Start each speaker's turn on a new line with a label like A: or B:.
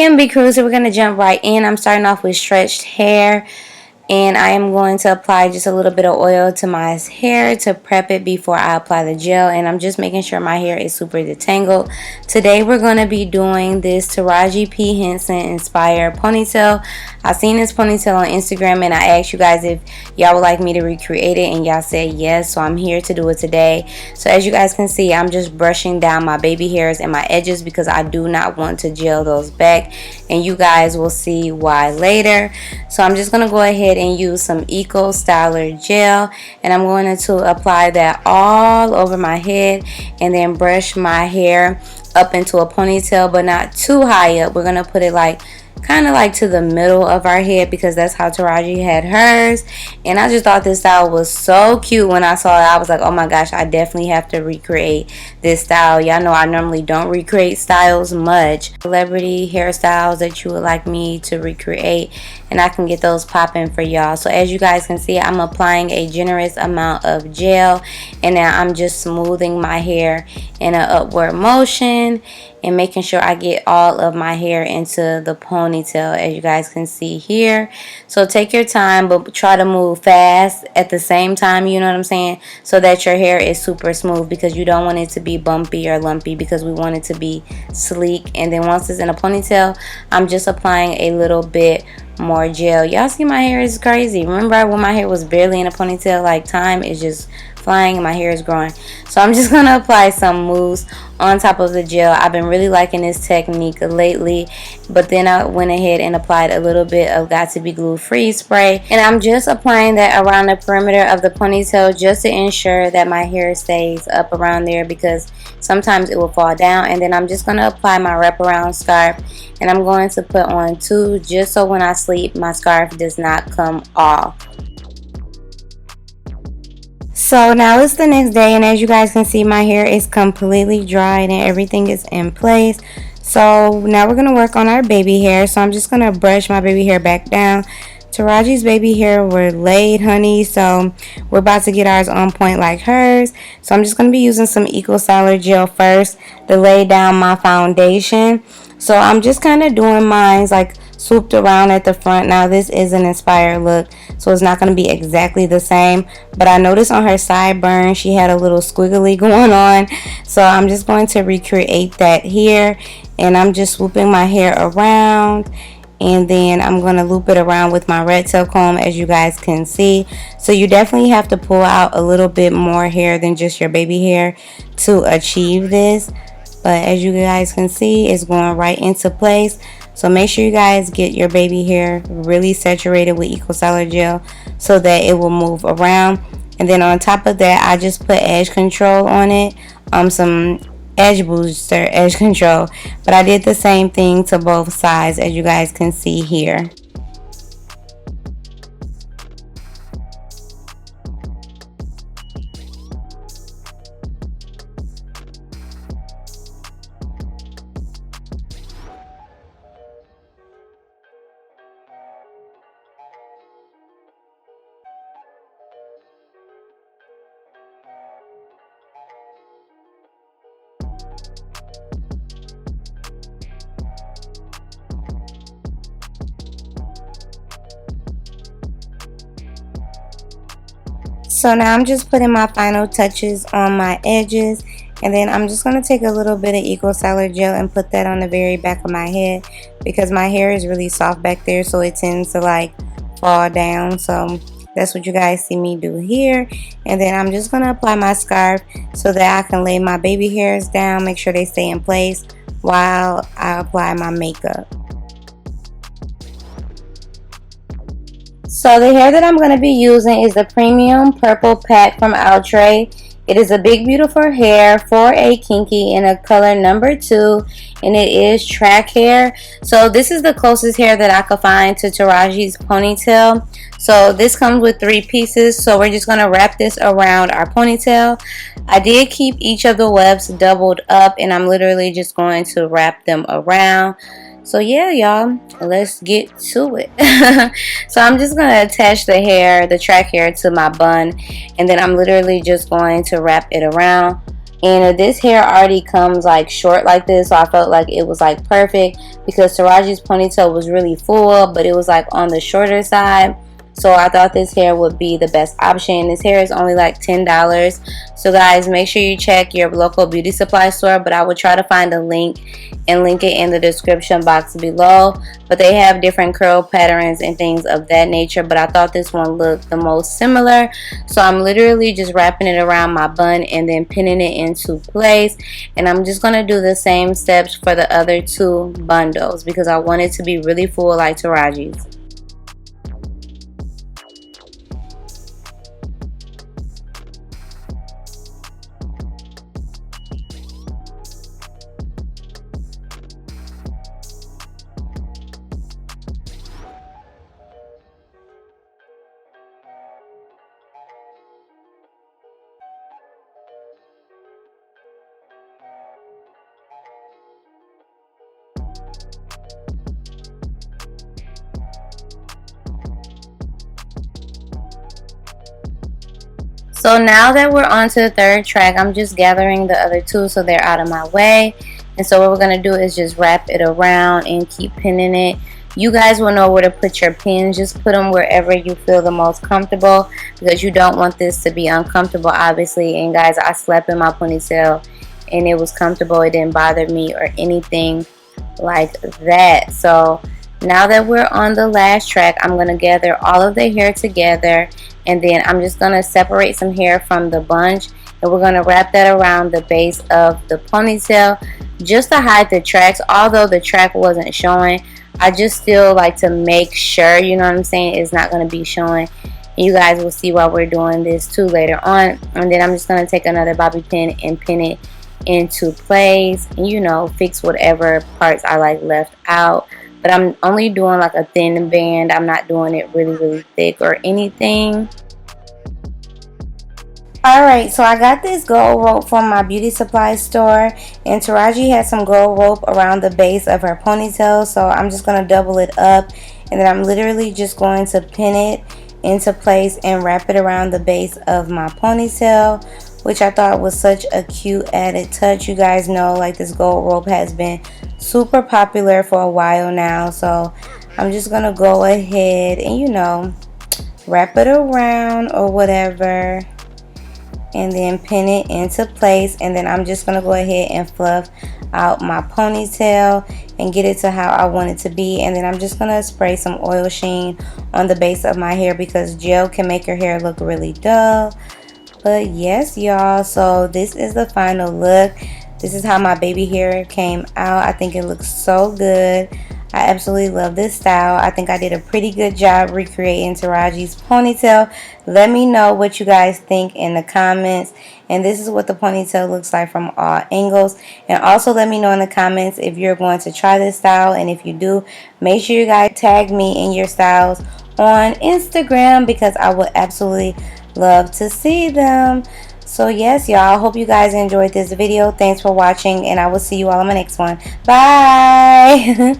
A: OMG crew, so we're going to jump right in. I'm starting off with stretched hair. And I am going to apply just a little bit of oil to my hair to prep it before I apply the gel. And I'm just making sure my hair is super detangled. Today we're going to be doing this Taraji P. Henson inspired ponytail. I seen this ponytail on Instagram and I asked you guys if y'all would like me to recreate it. And y'all said yes, so I'm here to do it today. So as you guys can see, I'm just brushing down my baby hairs and my edges because I do not want to gel those back. And you guys will see why later. So I'm just going to go ahead and use some Eco Styler gel, and I'm going to apply that all over my head and then brush my hair up into a ponytail, but not too high up. We're going to put it like kind of like to the middle of our head because that's how Taraji had hers. And I just thought this style was so cute. When I saw it, I was like, oh my gosh, I definitely have to recreate this style. Y'all know I normally don't recreate styles much. Celebrity hairstyles that you would like me to recreate, and I can get those popping for y'all. So as you guys can see, I'm applying a generous amount of gel, and now I'm just smoothing my hair in an upward motion and making sure I get all of my hair into the ponytail, as you guys can see here. So take your time, but try to move fast at the same time, you know what I'm saying, so that your hair is super smooth, because you don't want it to be bumpy or lumpy, because we want it to be sleek. And then once it's in a ponytail, I'm just applying a little bit more gel. Y'all see my hair is crazy. Remember when my hair was barely in a ponytail? Like, time is just flying and my hair is growing. So I'm just gonna apply some mousse on top of the gel. I've been really liking this technique lately, but then I went ahead and applied a little bit of Got to Be Glue Freeze spray, and I'm just applying that around the perimeter of the ponytail just to ensure that my hair stays up around there, because sometimes it will fall down. And then I'm just going to apply my wraparound scarf, and I'm going to put on 2 just so when I sleep my scarf does not come off. So now it's the next day, and as you guys can see, my hair is completely dried and everything is in place. So now we're going to work on our baby hair. So I'm just going to brush my baby hair back down. Taraji's baby hair were laid, honey, so we're about to get ours on point like hers. So I'm just going to be using some Eco Styler gel first to lay down my foundation. So I'm just kind of doing mine like swooped around at the front. Now this is an inspired look, so it's not going to be exactly the same, but I noticed on her sideburn she had a little squiggly going on, so I'm just going to recreate that here. And I'm just swooping my hair around, and then I'm going to loop it around with my red tail comb, as you guys can see. So you definitely have to pull out a little bit more hair than just your baby hair to achieve this, but as you guys can see, it's going right into place. So make sure you guys get your baby hair really saturated with Eco Styler gel so that it will move around. And then on top of that, I just put edge control on it, some edge booster edge control, but I did the same thing to both sides, as you guys can see here. So now I'm just putting my final touches on my edges, and then I'm just going to take a little bit of Eco Styler gel and put that on the very back of my head, because my hair is really soft back there, so it tends to like fall down. So that's what you guys see me do here. And then I'm just going to apply my scarf so that I can lay my baby hairs down, make sure they stay in place while I apply my makeup. So the hair that I'm going to be using is the Premium Purple Pack from Outre. It is a big beautiful hair for a kinky in a color number 2, and it is track hair. So this is the closest hair that I could find to Taraji's ponytail. So this comes with 3 pieces, so we're just going to wrap this around our ponytail. I did keep each of the webs doubled up, and I'm literally just going to wrap them around. So yeah, y'all, let's get to it. So I'm just going to attach the hair, the track hair, to my bun, and then I'm literally just going to wrap it around. And this hair already comes like short like this, so I felt like it was like perfect because Taraji's ponytail was really full, but it was like on the shorter side. So I thought this hair would be the best option. This hair is only like $10. So guys, make sure you check your local beauty supply store, but I will try to find a link and link it in the description box below. But they have different curl patterns and things of that nature, but I thought this one looked the most similar. So I'm literally just wrapping it around my bun and then pinning it into place. And I'm just going to do the same steps for the other two bundles because I want it to be really full like Taraji's. So now that we're on to the third track, I'm just gathering the other two so they're out of my way. And so what we're going to do is just wrap it around and keep pinning it. You guys will know where to put your pins. Just put them wherever you feel the most comfortable because you don't want this to be uncomfortable, obviously. And guys, I slept in my ponytail and it was comfortable. It didn't bother me or anything like that. So now that we're on the last track, I'm going to gather all of the hair together, and then I'm just going to separate some hair from the bunch, and we're going to wrap that around the base of the ponytail just to hide the tracks. Although the track wasn't showing, I just still like to make sure, you know what I'm saying, it's not going to be showing. You guys will see why we're doing this too later on. And then I'm just going to take another bobby pin and pin it into place, and you know, fix whatever parts I like left out. But I'm only doing like a thin band. I'm not doing it really thick or anything. Alright, so I got this gold rope from my beauty supply store, and Taraji had some gold rope around the base of her ponytail, so I'm just going to double it up, and then I'm literally just going to pin it into place and wrap it around the base of my ponytail, which I thought was such a cute added touch. You guys know like this gold rope has been super popular for a while now, so I'm just going to go ahead and, you know, wrap it around or whatever, and then pin it into place. And then I'm just going to go ahead and fluff out my ponytail and get it to how I want it to be. And then I'm just going to spray some oil sheen on the base of my hair because gel can make your hair look really dull. But yes, y'all, so this is the final look. This is how my baby hair came out. I think it looks so good. I absolutely love this style. I think I did a pretty good job recreating Taraji's ponytail. Let me know what you guys think in the comments. And this is what the ponytail looks like from all angles. And also let me know in the comments if you're going to try this style. And if you do, make sure you guys tag me in your styles on Instagram because I would absolutely love to see them. So yes, y'all, I hope you guys enjoyed this video. Thanks for watching, and I will see you all in my next one. Bye.